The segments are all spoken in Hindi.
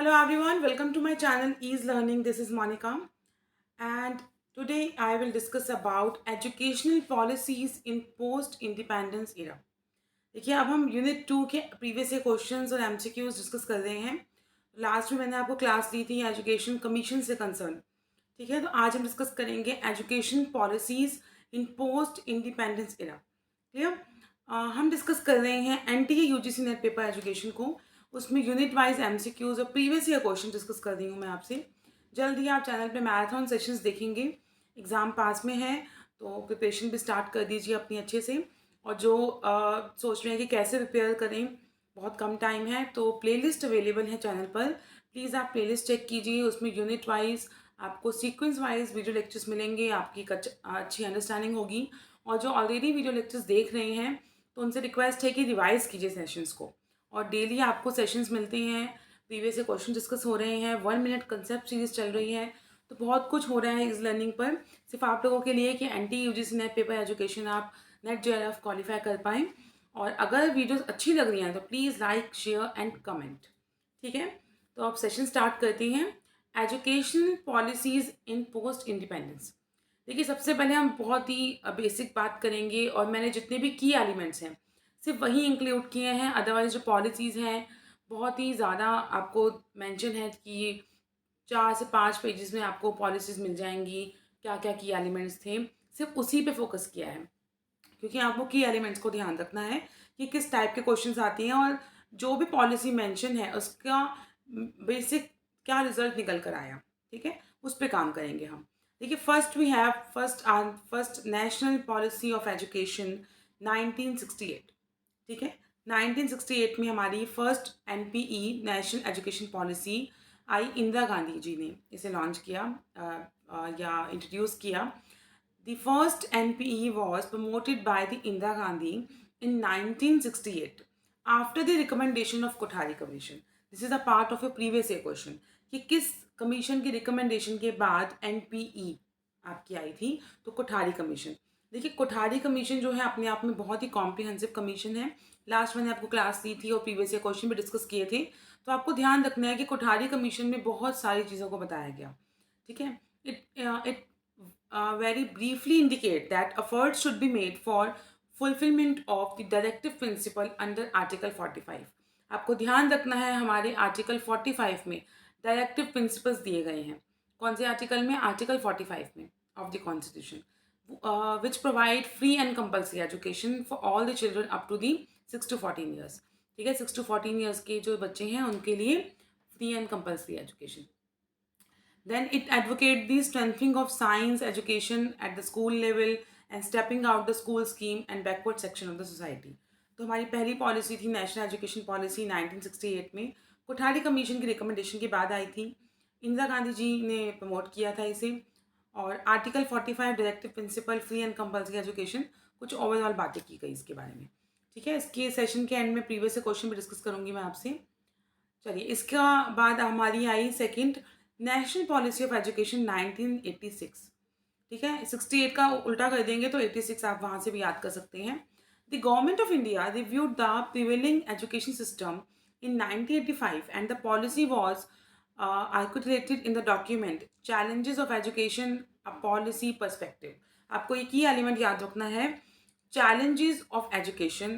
Hello everyone, welcome to my channel Ease Learning. This is Monica, and today I will discuss about educational policies in post independence era. देखिए अब हम यूनिट 2 के प्रीवियस ईयर क्वेश्चंस और एमसीक्यूज डिस्कस कर रहे हैं। लास्ट में मैंने आपको क्लास दी थी एजुकेशन कमीशन से कंसर्न। ठीक है, तो आज हम डिस्कस करेंगे एजुकेशन पॉलिसीज इन पोस्ट इंडिपेंडेंस एरा। क्लियर। हम डिस्कस कर रहे हैं NTA UGC NET paper education को। उसमें यूनिट वाइज एमसीक्यूज और प्रीवियस ईयर क्वेश्चन डिस्कस कर रही हूँ मैं आपसे। जल्द ही आप चैनल पे मैराथन सेशंस देखेंगे। एग्ज़ाम पास में है तो प्रिपरेशन भी स्टार्ट कर दीजिए अपनी अच्छे से। और जो सोच रहे हैं कि कैसे प्रिपेयर करें, बहुत कम टाइम है, तो प्लेलिस्ट अवेलेबल है चैनल पर। प्लीज़ आप प्लेलिस्ट चेक कीजिए, उसमें यूनिट वाइज आपको सीक्वेंस वाइज वीडियो लेक्चर्स मिलेंगे, आपकी एक अच्छी अंडरस्टैंडिंग होगी। और जो ऑलरेडी वीडियो लेक्चर्स देख रहे हैं तो उनसे रिक्वेस्ट है कि रिवाइज़ कीजिए सेशंस को। और डेली आपको सेशंस मिलते हैं, प्रीवियस से क्वेश्चन डिस्कस हो रहे हैं, 1 मिनट कंसेप्ट सीरीज चल रही है। तो बहुत कुछ हो रहा है इस लर्निंग पर, सिर्फ आप लोगों के लिए कि NT UGC NET paper education आप नेट जेआरएफ क्वालिफाई कर पाएँ। और अगर वीडियोस अच्छी लग रही हैं तो please like share and comment. ठीक है, तो अब सेशन स्टार्ट करते हैं। एजुकेशनल पॉलिसीज़ इन पोस्ट इंडिपेंडेंस। देखिए सबसे पहले हम बहुत ही बेसिक बात करेंगे और मैंने जितने भी की एलिमेंट्स हैं सिर्फ वही इंक्लूड किए हैं। अदरवाइज जो पॉलिसीज़ हैं बहुत ही ज़्यादा आपको मेंशन है कि 4 से 5 पेजेस में आपको पॉलिसीज़ मिल जाएंगी, क्या क्या की एलिमेंट्स थे। सिर्फ उसी पे फोकस किया है क्योंकि आपको की एलिमेंट्स को ध्यान रखना है कि किस टाइप के क्वेश्चंस आती हैं और जो भी पॉलिसी मेंशन है उसका बेसिक क्या रिजल्ट निकल कर आया। ठीक है, उस पे काम करेंगे हम। देखिए first we have first national policy of education 1968। ठीक है, 1968 में हमारी first NPE national education policy आई। इंदिरा गांधी जी ने इसे लॉन्च किया या इंट्रोड्यूस किया। The first NPE was promoted by the Indira Gandhi in 1968 after the recommendation of Kothari Commission. This is a part of a previous year question कि किस कमीशन की रिकमेंडेशन के बाद एनपीई आपकी आई थी। तो कोठारी कमीशन। देखिए कोठारी कमीशन जो है अपने आप में बहुत ही कॉम्प्रिहेंसिव कमीशन है। लास्ट मैंने आपको क्लास दी थी और प्रीवियस ईयर क्वेश्चन भी डिस्कस किए थे। तो आपको ध्यान रखना है कि कोठारी कमीशन में बहुत सारी चीज़ों को बताया गया। ठीक है, it very briefly indicate that efforts should be made for fulfillment of the directive principle under Article 45। आपको ध्यान रखना है हमारे आर्टिकल 45 में डायरेक्टिव प्रिंसिपल्स दिए गए हैं। कौन से आर्टिकल में? आर्टिकल 45 में of the constitution which provide free and compulsory education for all the children up to the 6 to 14 years. ठीक है, 6 to 14 ईयर्स के जो बच्चे हैं उनके लिए free and compulsory education. Then it advocates the strengthening of science education at the school level and stepping out the school scheme and backward section of the society। तो हमारी पहली पॉलिसी थी नेशनल एजुकेशन पॉलिसी 1968 में, कोठारी कमीशन की रिकमेंडेशन के बाद आई थी। इंदिरा गांधी जी ने प्रमोट किया था इसे। और article 45 directive principle free and compulsory education, कुछ ओवरऑल बातें की गई इसके बारे में। ठीक है, इसके सेशन के एंड में प्रीवियस क्वेश्चन भी डिस्कस करूंगी मैं आपसे। चलिए इसका बाद हमारी आई second national policy of education 1986। ठीक है, 68 का उल्टा कर देंगे तो 86 आप वहाँ से भी याद कर सकते हैं। The government of India reviewed the prevailing education system in 1985 and the policy was articulated in the document challenges of education a policy perspective। आपको एक ही एलिमेंट याद रखना है, challenges of education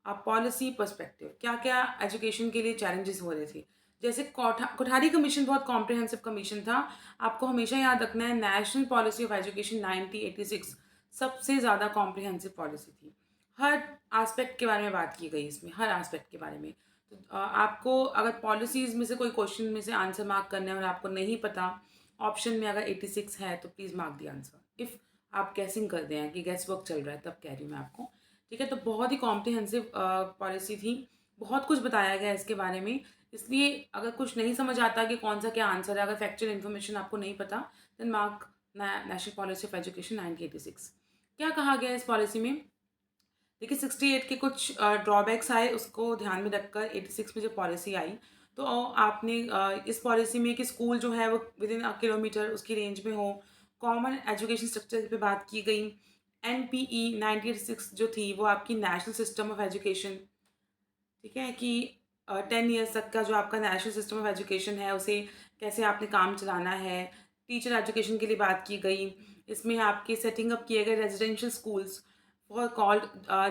a policy perspective। क्या क्या एजुकेशन के लिए चैलेंजेस हो रहे थे। जैसे कोठारी कमीशन बहुत कॉम्प्रिहेंसिव कमीशन था। आपको हमेशा याद रखना है नेशनल पॉलिसी ऑफ एजुकेशन 1986 सबसे ज़्यादा कॉम्प्रिहेंसिव पॉलिसी थी। हर एस्पेक्ट के बारे में बात की गई इसमें, हर एस्पेक्ट के बारे में। तो आपको अगर पॉलिसीज़ में से कोई क्वेश्चन में से आंसर मार्क करना है और आपको नहीं पता, ऑप्शन में अगर 86 है तो please mark the answer. If आप गैसिंग कर दें कि गैस वर्क चल रहा है तब कह रही हूँ मैं आपको। ठीक है, तो बहुत ही कॉम्प्रिहेंसिव पॉलिसी थी, बहुत कुछ बताया गया इसके बारे में। इसलिए अगर कुछ नहीं समझ आता कि कौन सा क्या आंसर है, अगर फैक्चुअल इन्फॉर्मेशन आपको नहीं पता, then mark national policy of education 1986। क्या कहा गया इस पॉलिसी में? देखिए 68 के कुछ ड्रॉबैक्स आए, उसको ध्यान में रखकर 86 में जो पॉलिसी आई तो आपने इस पॉलिसी में कि स्कूल जो है वो विद इन किलोमीटर उसकी रेंज में हो, कॉमन एजुकेशन स्ट्रक्चर पे बात की गई। NPE 1986 जो थी वो आपकी नेशनल सिस्टम ऑफ एजुकेशन। ठीक है कि 10 ईयर्स तक का जो आपका नेशनल सिस्टम ऑफ एजुकेशन है उसे कैसे आपने काम चलाना है। टीचर एजुकेशन के लिए बात की गई। इसमें आपके सेटिंग अप किए गए residential schools for called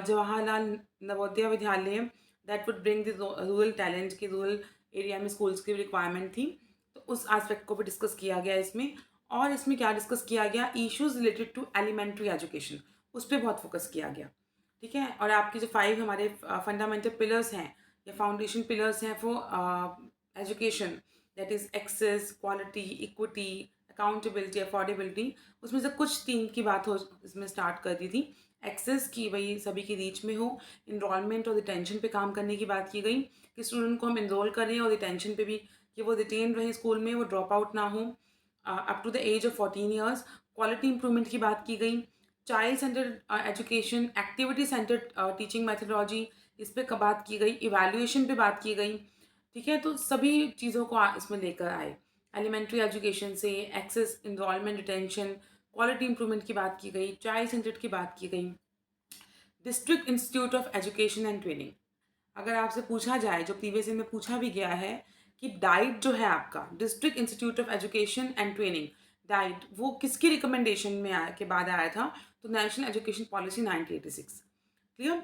Jawaharlal Navodaya Vidyalaya that would bring the rural talent की रूरल एरिया में स्कूल्स की रिक्वायरमेंट थी। तो उस एस्पेक्ट को भी डिस्कस किया गया इसमें। और इसमें क्या डिस्कस किया गया, issues related to elementary education, उस पर बहुत फोकस किया गया। ठीक है, और आपके जो 5 हमारे फंडामेंटल पिलर्स हैं या फाउंडेशन पिलर्स हैं for education, that is access, quality, equity, accountability, affordability, उसमें से कुछ 3 की बात हो इसमें स्टार्ट कर दी थी। एक्सेस की वही सभी की रीच में हो, इनरोलमेंट और रिटेंशन पे काम करने की बात की गई कि स्टूडेंट को हम इनरोल करें और रिटेंशन पे भी कि वो रिटेन रहे स्कूल में, वो ड्रॉप आउट ना हो up to the age of 14 years. Quality improvement की बात की गई। Child centred education, activity centred teaching methodology, इस पे बात की गई। इवैल्यूएशन पे बात की गई। ठीक है, तो सभी चीज़ों को इसमें लेकर आए। एलिमेंट्री एजुकेशन से access, enrolment, retention, quality improvement की बात की गई, चाइल्ड सेंटर्ड की बात की गई। District institute of education and training, अगर आपसे पूछा जाए, जो प्रीवियस ईयर में पूछा भी गया है कि डाइट जो है आपका district institute of education and training, DIET वो किसकी रिकमेंडेशन में के बाद आया था, तो national education policy 1986। Clear?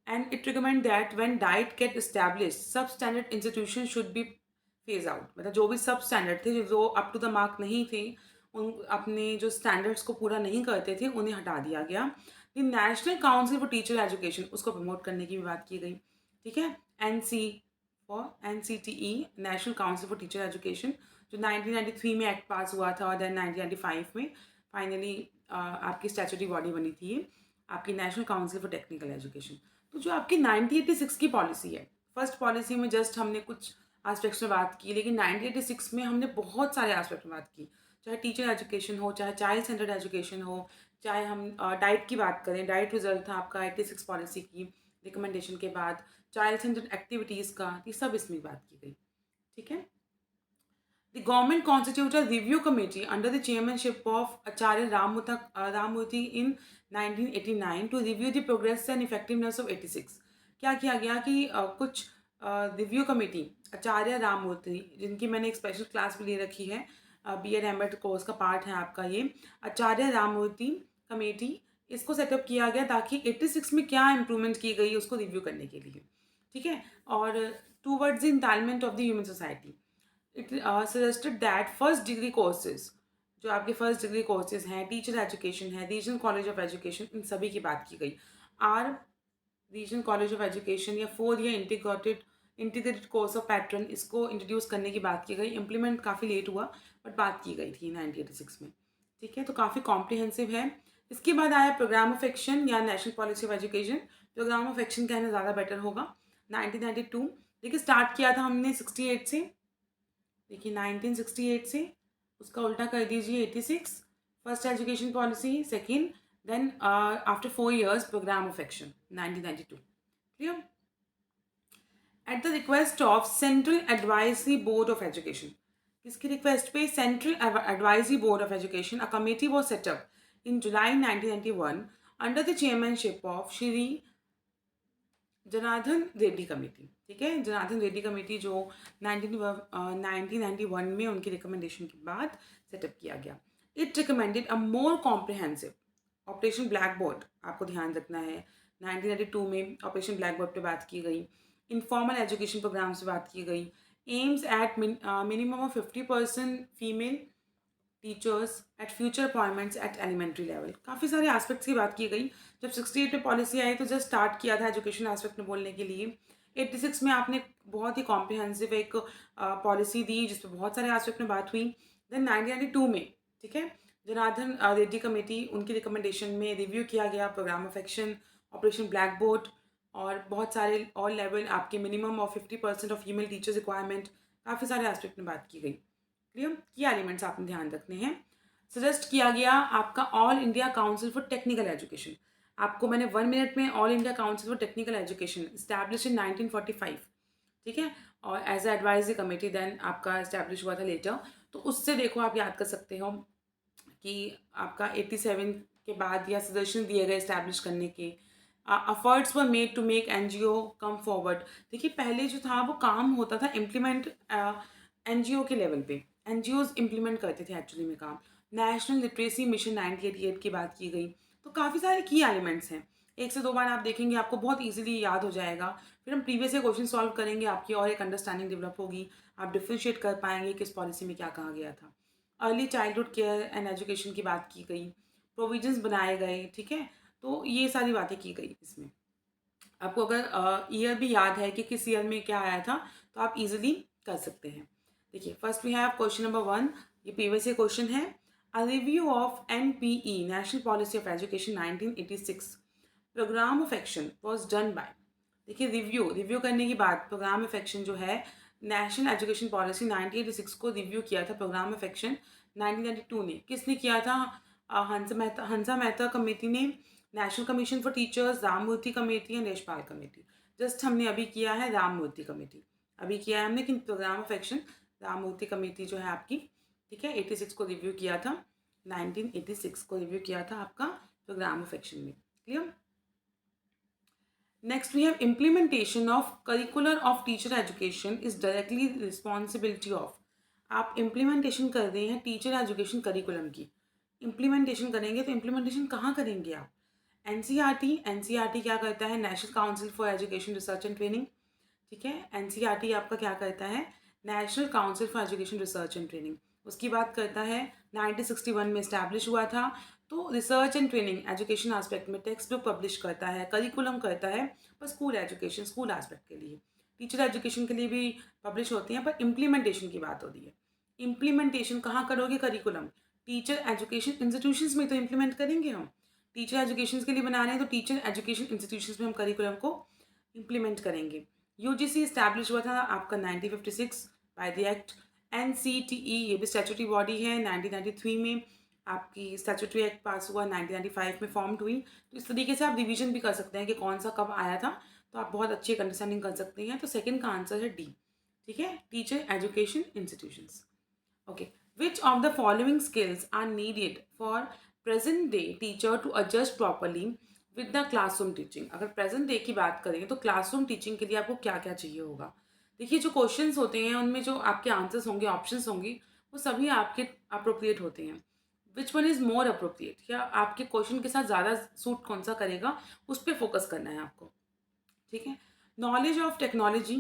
And it recommend that when DIET get established substandard institution should be phase out, मतलब जो भी सब स्टैंडर्ड थे जो अप टू द मार्क नहीं थे, उन अपने जो स्टैंडर्ड्स को पूरा नहीं करते थे उन्हें हटा दिया गया। The national council for teacher education, उसको प्रमोट करने की भी बात की गई। ठीक है, NC for NCTE, national council for teacher education, जो 1993 में एक्ट पास हुआ था और देन 1995 में फाइनली आपकी स्टैचुटरी बॉडी बनी थी ये, आपकी national council for technical education. तो जो आपकी 1986 की पॉलिसी है, फर्स्ट पॉलिसी में जस्ट हमने कुछ एस्पेक्ट्स में बात की, लेकिन 1986 में हमने बहुत सारे एस्पेक्ट में बात की। चाहे टीचर एजुकेशन हो, चाहे चाइल्ड सेंटर्ड एजुकेशन हो, चाहे हम डाइट की बात करें, डाइट रिजल्ट था आपका 86 पॉलिसी की रिकमेंडेशन के बाद, चाइल्ड सेंटर्ड एक्टिविटीज़ का, ये सब इसमें बात की गई। ठीक है, the government constituted a review committee under the chairmanship of Acharya Rammurthy in 1989 to review the progress and effectiveness of 86। क्या किया गया कि कुछ रिव्यू कमेटी, आचार्य राममूर्ति, जिनकी मैंने एक स्पेशल क्लास भी ले रखी है, BEd एमएड कोर्स का पार्ट है आपका ये, आचार्य राममूर्ति कमेटी, इसको सेटअप किया गया ताकि 86 में क्या इम्प्रूवमेंट की गई उसको रिव्यू करने के लिए। ठीक है, और towards the entitlement of the human society, it suggested that first degree courses, जो आपके फर्स्ट डिग्री कोर्सेज हैं, टीचर एजुकेशन है, रीजनल कॉलेज ऑफ एजुकेशन, इन सभी की बात की गई। Are regional college of education या 4 year integrated course of pattern, इसको इंट्रोड्यूस करने की बात की गई। इम्प्लीमेंट काफ़ी लेट हुआ बट बात की गई थी 1986 में। ठीक है, तो काफ़ी कॉम्प्रिहेंसिव है। इसके बाद आया प्रोग्राम ऑफ एक्शन या national policy of education. Programme of action कहना ज़्यादा बेटर होगा। 1992, देखिए स्टार्ट किया था हमने 68 से, देखिए 1968 से, उसका उल्टा कर दीजिए 86, first education policy, second, then after 4 years programme of action 1992। Clear? At the request of central advisory board of education, किसकी रिक्वेस्ट पे? Central advisory board of education, a committee was set up in July 1991 under the chairmanship of Shri Janardhan Reddy committee. ठीक है, जनार्दन रेड्डी कमेटी जो 1991 में उनकी रिकमेंडेशन के बाद सेटअप किया गया। It recommended a more comprehensive operation black board, आपको ध्यान रखना है 1992 में ऑपरेशन ब्लैक बोर्ड पे बात की गई। इनफॉर्मल एजुकेशन प्रोग्राम्स पे बात की गई। Aims at minimum of 50% female teachers at future appointments at elementary level, काफ़ी सारे एस्पेक्ट्स की बात की गई। जब 68 में पॉलिसी आई तो जस्ट स्टार्ट किया था एजुकेशन एस्पेक्ट में बोलने के लिए। 86 में आपने बहुत ही कॉम्प्रिहेंसिव एक पॉलिसी दी जिस पर बहुत सारे एस्पेक्ट में बात हुई। देन 1992 में, ठीक है, जनार्दन रेड्डी कमेटी, उनकी रिकमेंडेशन में रिव्यू किया गया programme of action, operation blackboard और बहुत सारे और लेवल, आपके minimum of 50% of female teachers requirement, काफ़ी सारे एस्पेक्ट में बात की गई। क्लियर? की एलिमेंट्स आपने ध्यान रखने हैं। सजेस्ट किया गया आपका all India council for technical education, आपको मैंने 1 मिनट में all India council for technical education establish in 1945, ठीक है, और as a advisory committee then आपका इस्टेब्लिश हुआ था लेटर। तो उससे देखो आप याद कर सकते हो कि आपका 87 के बाद या सजेशन दिए गए इस्टेब्लिश करने के, efforts were made to make NGO come forward. देखिए पहले जो था वो काम होता था इम्प्लीमेंट एनजीओ के लेवल पे, एनजीओज इम्प्लीमेंट करते थे एक्चुअली में काम। नेशनल लिटरेसी मिशन 1988 की बात की गई, तो काफ़ी सारे की एलिमेंट्स हैं। एक से दो बार आप देखेंगे आपको बहुत इजीली याद हो जाएगा। फिर हम प्रीवियस क्वेश्चन सॉल्व करेंगे, आपकी और एक अंडरस्टैंडिंग डेवलप होगी, आप डिफ्रेंशिएट कर पाएंगे किस पॉलिसी में क्या कहा गया था। Early childhood care and education की बात की गई, प्रोविजंस बनाए गए, ठीक है। तो ये सारी बातें की गई इसमें। आपको अगर ईयर भी याद है कि किस ईयर में क्या आया था, तो आप इजीली कर सकते हैं। देखिए first we have question number 1, ये प्रीवियस ईयर क्वेश्चन है। A review of NPE national policy of education 1986 programme of action was done by. देखिए रिव्यू करने की बात, प्रोग्राम ऑफ एक्शन जो है नेशनल एजुकेशन पॉलिसी 1986 को रिव्यू किया था प्रोग्राम ऑफ एक्शन 1992 ने। किसने किया था? हंसा मेहता कमेटी ने, national commission for teachers, Ramamurti committee and Yashpal committee. Just हमने अभी किया है राममूर्ति कमेटी, अभी किया है हमने कि programme of action Ramamurti committee जो है आपकी, ठीक है, 86 को रिव्यू किया था, 1986 को रिव्यू किया था आपका प्रोग्राम ऑफ एक्शन में। Clear? Next, we have implementation of curricular of teacher education is directly responsibility of। आप implementation कर रहे हैं टीचर एजुकेशन करिकुलम की, implementation करेंगे तो implementation कहाँ करेंगे आप? एनसीईआरटी क्या करता है? National council for education research and training, ठीक है। एनसीईआरटी आपका क्या करता है? National council for education research and training, उसकी बात करता है, 1961 में इस्टेब्लिश हुआ था। तो research and training education aspect में टेक्स्ट बुक पब्लिश करता है, करिकुलम करता है, पर स्कूल एजुकेशन, स्कूल एस्पेक्ट के लिए। टीचर एजुकेशन के लिए भी पब्लिश होती हैं, पर इम्प्लीमेंटेशन की बात होती है। इम्प्लीमेंटेशन कहाँ करोगे? करिकुलम टीचर एजुकेशन इंस्टीट्यूशंस में तो इम्प्लीमेंट करेंगे हम। टीचर एजुकेशन के लिए बना रहे हैं तो टीचर एजुकेशन इंस्टीट्यूशंस में हम करिकुलम को इम्प्लीमेंट करेंगे। यूजीसी इस्टेब्लिश हुआ था आपका 1956 बाय द एक्ट। एनसीटीई ये भी स्टैट्यूटरी बॉडी है, 1993 में आपकी स्टैट्यूटरी एक्ट पास हुआ, 1995 में फॉर्म्ड हुई। तो इस तरीके से आप रिवीजन भी कर सकते हैं कि कौन सा कब आया था, तो आप बहुत अच्छी एक अंडरस्टैंडिंग कर सकते हैं। तो सेकंड का आंसर है डी, ठीक है, teacher education institutions. Okay, which of the following skills are needed for present day teacher to adjust properly with the classroom teaching. अगर प्रेजेंट डे की बात करें तो क्लासरूम टीचिंग के लिए आपको क्या क्या चाहिए होगा? देखिए जो क्वेश्चंस होते हैं उनमें जो आपके आंसर्स होंगे, ऑप्शंस होंगे, वो सभी आपके अप्रोप्रिएट होते हैं। Which one is more appropriate, या आपके क्वेश्चन के साथ ज़्यादा सूट कौन सा करेगा, उस पर फोकस करना है आपको, ठीक है। नॉलेज ऑफ टेक्नोलॉजी,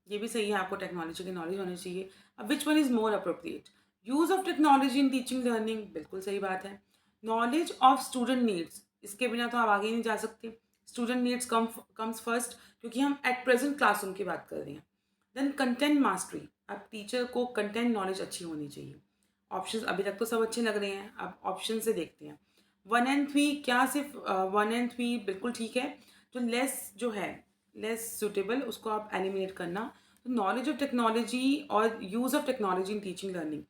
ये भी सही है, आपको टेक्नोलॉजी की नॉलेज होनी चाहिए। अब which one is more appropriate? Use of technology in teaching learning, बिल्कुल सही बात है। नॉलेज ऑफ स्टूडेंट नीड्स, इसके बिना तो आप आगे नहीं जा सकते। स्टूडेंट नीड्स कम्स फर्स्ट, क्योंकि हम एट प्रेजेंट क्लासरूम की बात कर रहे हैं। देन कंटेंट मास्टरी, अब टीचर को कंटेंट नॉलेज अच्छी होनी चाहिए। ऑप्शन अभी तक तो सब अच्छे लग रहे हैं, अब ऑप्शन से देखते हैं। 1 and 3, क्या सिर्फ 1 and 3 बिल्कुल ठीक है। जो लेस जो है, लेस सुटेबल, उसको आप एलिमिनेट करना। तो नॉलेज ऑफ टेक्नोलॉजी और use of technology in teaching learning,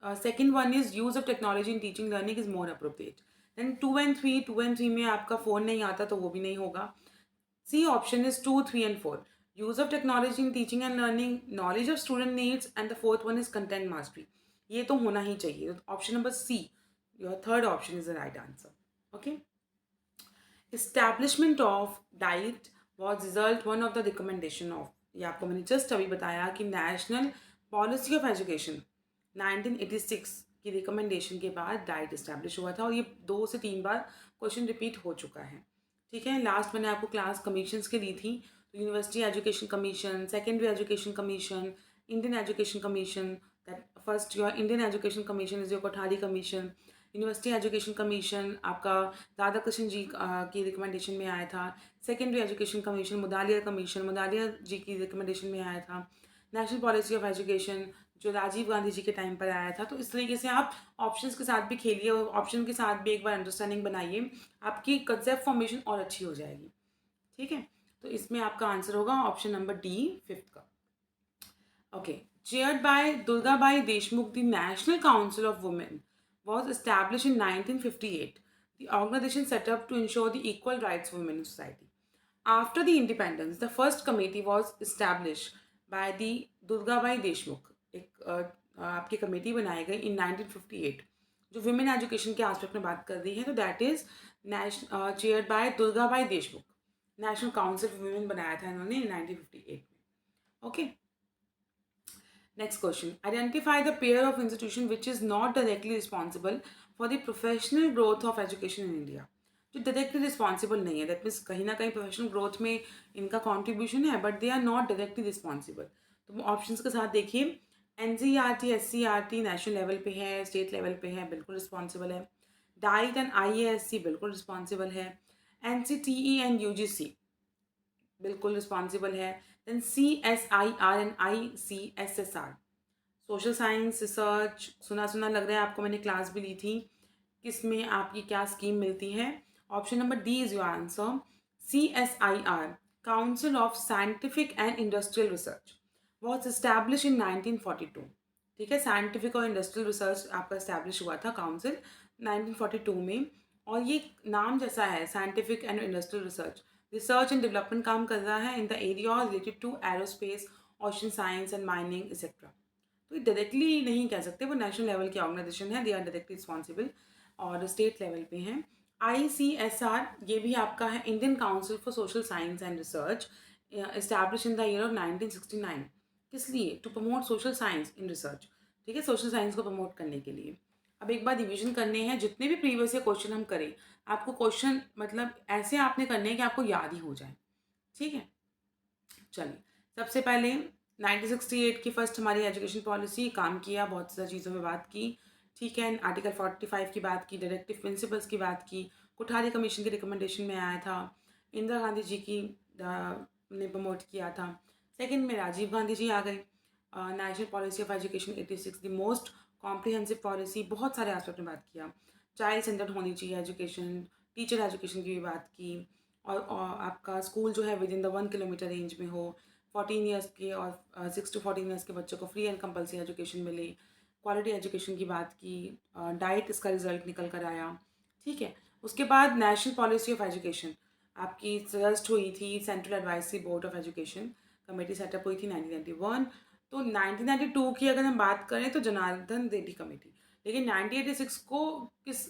second one is use of technology in teaching learning is more appropriate. Then 2 and 3 में आपका फ़ोन नहीं आता तो वो भी नहीं होगा। C option is 2, 3 and 4, use of technology in teaching and learning, knowledge of student needs and the fourth one is content mastery. ये तो होना ही चाहिए। Option number C, your third option is the right answer. Okay, establishment of DIET was result one of the recommendation of, ये आपको मैंने जस्ट अभी बताया कि नेशनल पॉलिसी ऑफ एजुकेशन 1986 की रिकमेंडेशन के बाद डाइट इस्टेब्लिश हुआ था, और ये 2 से 3 बार क्वेश्चन रिपीट हो चुका है, ठीक है। लास्ट मैंने आपको क्लास कमीशंस की दी थी, तो university education commission, secondary education commission, Indian education commission, that first your Indian education commission is your Kothari commission. University education commission आपका राधा कृष्ण जी की रिकमेंडेशन में आया था। सेकेंडरी एजुकेशन कमीशन मुदालिया कमीशन, मुदालिया जी की रिकमेंडेशन में आया था। नेशनल पॉलिसी ऑफ एजुकेशन जो राजीव गांधी जी के टाइम पर आया था। तो इस तरीके से आप ऑप्शंस के साथ भी खेलिए और ऑप्शन के साथ भी एक बार अंडरस्टैंडिंग बनाइए, आपकी कंसेप्ट फॉर्मेशन और अच्छी हो जाएगी, ठीक है। तो इसमें आपका आंसर होगा ऑप्शन नंबर डी, फिफ्थ का। Okay, chaired by Durgabai Deshmukh, the national council of women was established in 1958. The organization set up to ensure the equal rights of women in society. After the independence, the first committee was established by the Durgabai Deshmukh. एक आपकी कमेटी बनाई गई इन 1958 जो विमेन एजुकेशन के आस्पेक्ट में बात कर रही है। तो that is chaired by Durgabai Deshmukh. National council for women बनाया था इन्होंने 1958 में। Okay, next question, identify the pair of institution which is not directly responsible for the professional growth of education in India. जो डायरेक्टली रिस्पॉन्सिबल नहीं है, दैट मीन्स कहीं ना कहीं प्रोफेशनल ग्रोथ में इनका कॉन्ट्रीब्यूशन है, but they are not directly responsible. तो ऑप्शंस के साथ देखिए, NCERT SCERT नेशनल लेवल पे है, स्टेट लेवल पे है, बिल्कुल रिस्पॉन्सिबल है। डाइट एंड IASC बिल्कुल रिस्पॉन्सिबल है। NCTE एंड UGC बिल्कुल रिस्पॉन्सिबल है। Then CSIR and ICSSR, social science research, सुना सुना लग रहा है आपको, मैंने क्लास भी ली थी, किसमें आपकी क्या स्कीम मिलती है। Option number D is your answer, CSIR, council of scientific and industrial research, was establish in 1942। ठीक है, साइंटिफिक और इंडस्ट्रियल रिसर्च आपका इस्टेब्लिश हुआ था काउंसिल 1942 में। और ये नाम जैसा है, scientific and industrial research, research and development काम कर रहा है in the area related to aerospace, ocean science and mining etcetera. तो ये डायरेक्टली नहीं कह सकते, वो नेशनल लेवल की ऑर्गेनाइजेशन है, दे आर डायरेक्टली रिस्पॉन्सिबल, और स्टेट लेवल पे हैं। ICSR ये भी आपका है, Indian council for social science and research, establish in the year of 1969। किस लिए? To promote social science in research. ठीक है, सोशल साइंस को प्रमोट करने के लिए। अब एक बार रिविजन करने हैं, जितने भी प्रीवियस क्वेश्चन हम करें, आपको क्वेश्चन मतलब ऐसे आपने करने हैं कि आपको याद ही हो जाए। ठीक है, चलिए, सबसे पहले 1968 की फर्स्ट हमारी एजुकेशन पॉलिसी काम किया, बहुत सारी चीज़ों में बात की। ठीक है, आर्टिकल 45 की बात की, डायरेक्टिव प्रिंसिपल्स की बात की, कोठारी कमीशन के रिकमेंडेशन में आया था, इंदिरा गांधी जी की ने प्रमोट किया था। सेकंड में राजीव गांधी जी आ गए, national policy of education 86, the most comprehensive policy, बहुत सारे एस्पेक्ट में बात किया। चाइल्ड सेंटर्ड होनी चाहिए एजुकेशन, टीचर एजुकेशन की भी बात की, और आपका स्कूल जो है with in the 1 kilometre range में हो, 14 ईयर्स के और 6 to 14 ईयर्स के बच्चों को फ्री एंड कंपलसरी एजुकेशन मिले, क्वालिटी एजुकेशन की बात की, डाइट इसका रिजल्ट निकल कर आया। ठीक है, उसके बाद नेशनल पॉलिसी ऑफ एजुकेशन आपकी सजेस्ट हुई थी, central advisory board of education committee setup हुई थी 1991। तो 1992 की अगर हम बात करें तो जनार्दन रेड्डी कमेटी, लेकिन 1986 को किस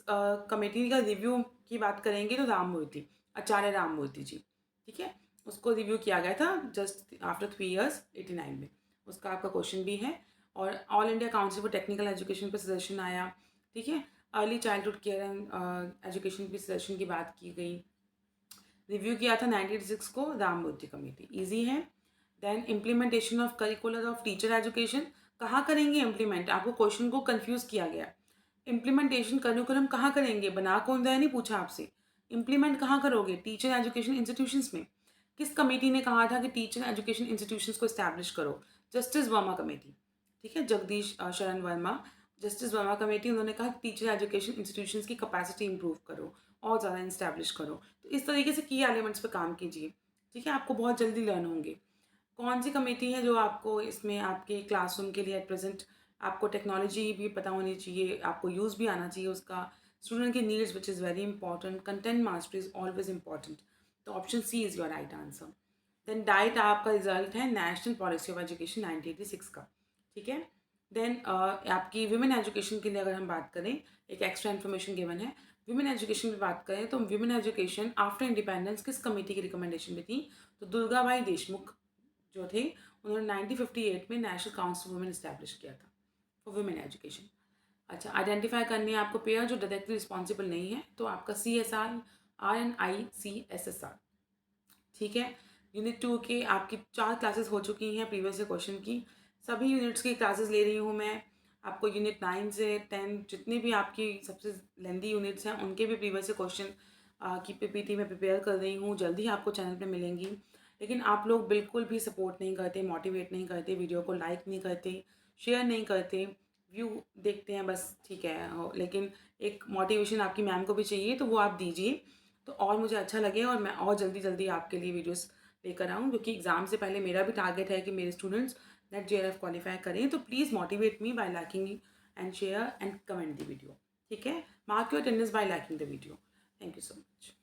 कमेटी का रिव्यू की बात करेंगे तो राममूर्ति, आचार्य राममूर्ति जी। ठीक है, उसको रिव्यू किया गया था जस्ट आफ्टर 3 ईयर्स 89 में, उसका आपका क्वेश्चन भी है। और all India council for technical education पर सजेशन आया। ठीक है, early childhood care and education की सजेशन की बात की गई, रिव्यू किया था 1986 को राममूर्ति कमेटी, इजी है। Then implementation of curricular of teacher education, कहाँ करेंगे इम्प्लीमेंट, आपको क्वेश्चन को कंफ्यूज किया गया। इम्प्लीमेंटेशन करिकुलम कहाँ करेंगे, बना कौन रहा है, नहीं पूछा आपसे, इम्प्लीमेंट कहाँ करोगे, टीचर एजुकेशन इंस्टीट्यूशंस में। किस कमेटी ने कहा था कि टीचर एजुकेशन इंस्टीट्यूशंस को इस्टेब्लिश करो, जस्टिस वर्मा कमेटी। ठीक है, जगदीश शरण वर्मा, जस्टिस वर्मा कमेटी, उन्होंने कहा टीचर एजुकेशन इंस्टीट्यूशंस की कैपेसिटी इंप्रूव करो और ज़्यादा इस्टेब्लिश करो। तो इस तरीके से की एलिमेंट्स पे काम कीजिए। ठीक है, आपको बहुत जल्दी लर्न होंगे। कौन सी कमेटी है जो आपको इसमें आपके क्लासरूम के लिए एट प्रेजेंट, आपको टेक्नोलॉजी भी पता होनी चाहिए, आपको यूज़ भी आना चाहिए उसका, स्टूडेंट की needs which is very important, content mastery is always important. तो option C is your right answer. Then DIET आपका रिजल्ट है नेशनल पॉलिसी ऑफ एजुकेशन 1986 का। ठीक है, देन आपकी वुमेन एजुकेशन के लिए अगर हम बात करें, एक एक्स्ट्रा इन्फॉर्मेशन गिवन है, वुमेन एजुकेशन की बात करें तो वुमेन एजुकेशन आफ्टर इंडिपेंडेंस किस कमेटी की रिकमेंडेशन में थी, तो दुर्गाबाई देशमुख जो थे, उन्होंने 1958 में नेशनल काउंसिल वुमेन इस्टेब्लिश किया था फॉर वुमेन एजुकेशन। अच्छा, आइडेंटिफाई करनी है आपको पेयर जो डायरेक्टली रिस्पॉन्सिबल नहीं है, तो आपका CSIR एंड ICSSR। ठीक है, यूनिट 2 के आपकी 4 क्लासेस हो चुकी हैं प्रीवियस क्वेश्चन की, सभी यूनिट्स की क्लासेस ले रही हूँ मैं। आपको यूनिट 9 से 10 जितनी भी आपकी सबसे लेंदी यूनिट्स हैं उनके भी प्रीवियस क्वेश्चन की PPT में प्रिपेयर कर रही हूँ, जल्दी आपको चैनल पे मिलेंगी। लेकिन आप लोग बिल्कुल भी सपोर्ट नहीं करते, मोटिवेट नहीं करते, वीडियो को लाइक नहीं करते, शेयर नहीं करते, व्यू देखते हैं बस। ठीक है, लेकिन एक मोटिवेशन आपकी मैम को भी चाहिए, तो वो आप दीजिए तो और मुझे अच्छा लगे और मैं और जल्दी जल्दी आपके लिए वीडियोस लेकर आऊँ, क्योंकि एग्ज़ाम से पहले मेरा भी टारगेट है कि मेरे स्टूडेंट्स नेट JRF क्वालिफाई करें। तो please motivate me bye liking and share and comment the video. ठीक है, mark your attendance bye liking the video. Thank you so much.